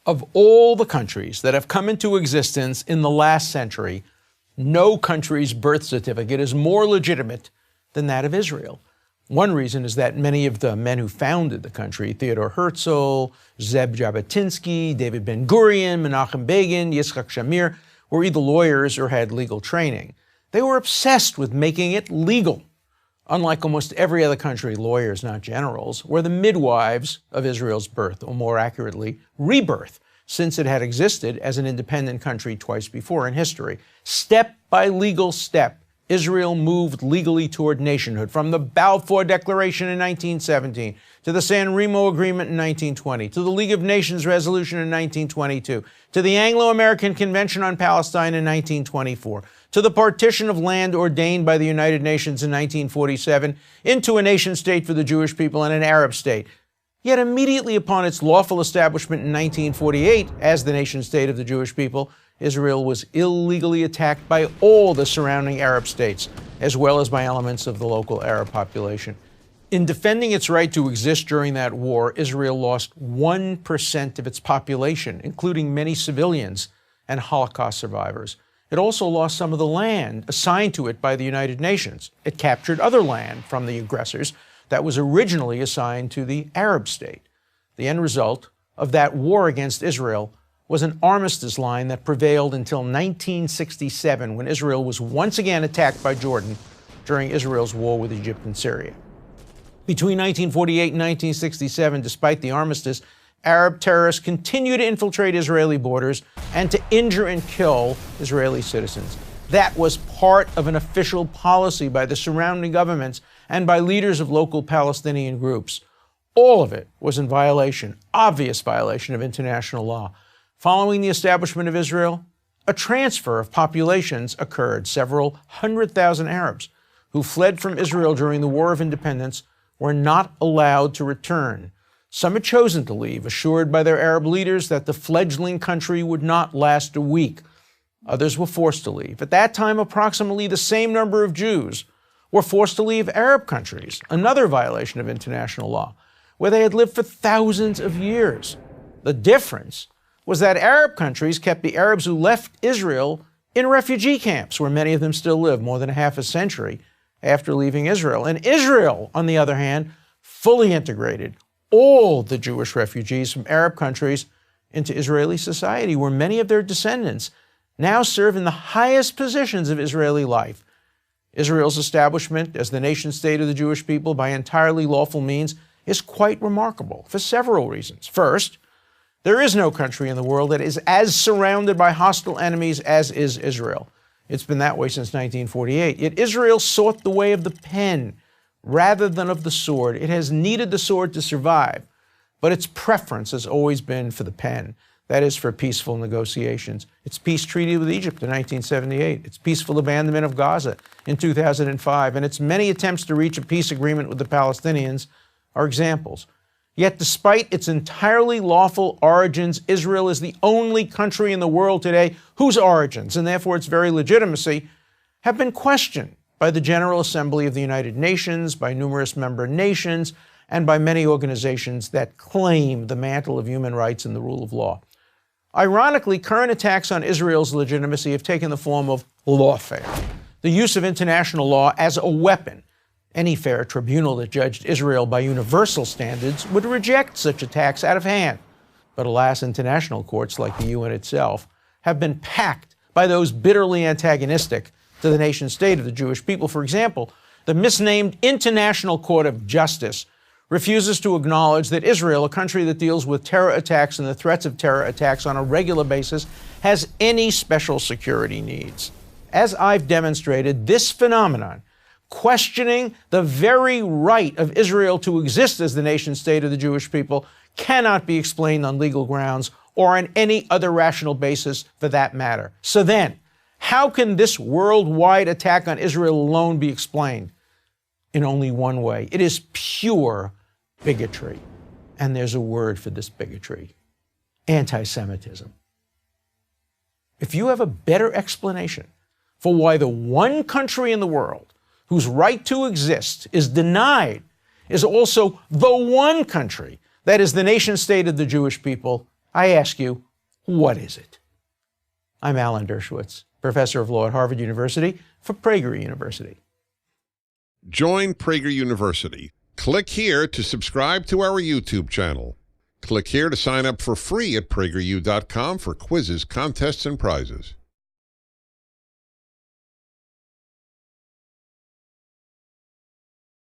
Of all the countries that have come into existence in the last century, no country's birth certificate is more legitimate than that of Israel. One reason is that many of the men who founded the country, Theodore Herzl, Zeb Jabotinsky, David Ben-Gurion, Menachem Begin, Yitzhak Shamir, were either lawyers or had legal training. They were obsessed with making it legal. Unlike almost every other country, lawyers, not generals, were the midwives of Israel's birth, or more accurately, rebirth, since it had existed as an independent country twice before in history. Step by legal step, Israel moved legally toward nationhood, from the Balfour Declaration in 1917 to the San Remo Agreement in 1920, to the League of Nations Resolution in 1922, to the Anglo-American Convention on Palestine in 1924, to the partition of land ordained by the United Nations in 1947 into a nation-state for the Jewish people and an Arab state. Yet immediately upon its lawful establishment in 1948 as the nation-state of the Jewish people, Israel was illegally attacked by all the surrounding Arab states, as well as by elements of the local Arab population. In defending its right to exist during that war, Israel lost 1% of its population, including many civilians and Holocaust survivors. It also lost some of the land assigned to it by the United Nations. It captured other land from the aggressors that was originally assigned to the Arab state. The end result of that war against Israel was an armistice line that prevailed until 1967, when Israel was once again attacked by Jordan during Israel's war with Egypt and Syria. Between 1948 and 1967, despite the armistice, Arab terrorists continued to infiltrate Israeli borders and to injure and kill Israeli citizens. That was part of an official policy by the surrounding governments and by leaders of local Palestinian groups. All of it was in violation, obvious violation of international law. Following the establishment of Israel, a transfer of populations occurred. Several 100,000 Arabs who fled from Israel during the War of Independence were not allowed to return. Some had chosen to leave, assured by their Arab leaders that the fledgling country would not last a week. Others were forced to leave. At that time, approximately the same number of Jews were forced to leave Arab countries, another violation of international law, where they had lived for thousands of years. The difference was that Arab countries kept the Arabs who left Israel in refugee camps, where many of them still live more than half a century after leaving Israel. And Israel, on the other hand, fully integrated all the Jewish refugees from Arab countries into Israeli society, where many of their descendants now serve in the highest positions of Israeli life. Israel's establishment as the nation-state of the Jewish people by entirely lawful means is quite remarkable for several reasons. First, there is no country in the world that is as surrounded by hostile enemies as is Israel. It's been that way since 1948. Yet Israel sought the way of the pen rather than of the sword. It has needed the sword to survive, but its preference has always been for the pen. That is, for peaceful negotiations. Its peace treaty with Egypt in 1978, its peaceful abandonment of Gaza in 2005, and its many attempts to reach a peace agreement with the Palestinians are examples. Yet despite its entirely lawful origins, Israel is the only country in the world today whose origins, and therefore its very legitimacy, have been questioned by the General Assembly of the United Nations, by numerous member nations, and by many organizations that claim the mantle of human rights and the rule of law. Ironically, current attacks on Israel's legitimacy have taken the form of lawfare, the use of international law as a weapon. Any fair tribunal that judged Israel by universal standards would reject such attacks out of hand. But alas, international courts like the UN itself have been packed by those bitterly antagonistic to the nation-state of the Jewish people. For example, the misnamed International Court of Justice refuses to acknowledge that Israel, a country that deals with terror attacks and the threats of terror attacks on a regular basis, has any special security needs. As I've demonstrated, this phenomenon, questioning the very right of Israel to exist as the nation-state of the Jewish people, cannot be explained on legal grounds or on any other rational basis for that matter. So then, how can this worldwide attack on Israel alone be explained? In only one way. It is pure bigotry. And there's a word for this bigotry: anti-Semitism. If you have a better explanation for why the one country in the world whose right to exist is denied is also the one country that is the nation-state of the Jewish people, I ask you, what is it? I'm Alan Dershowitz, professor of law at Harvard University for Prager University. Join Prager University. Click here to subscribe to our YouTube channel. Click here to sign up for free at PragerU.com for quizzes, contests, and prizes.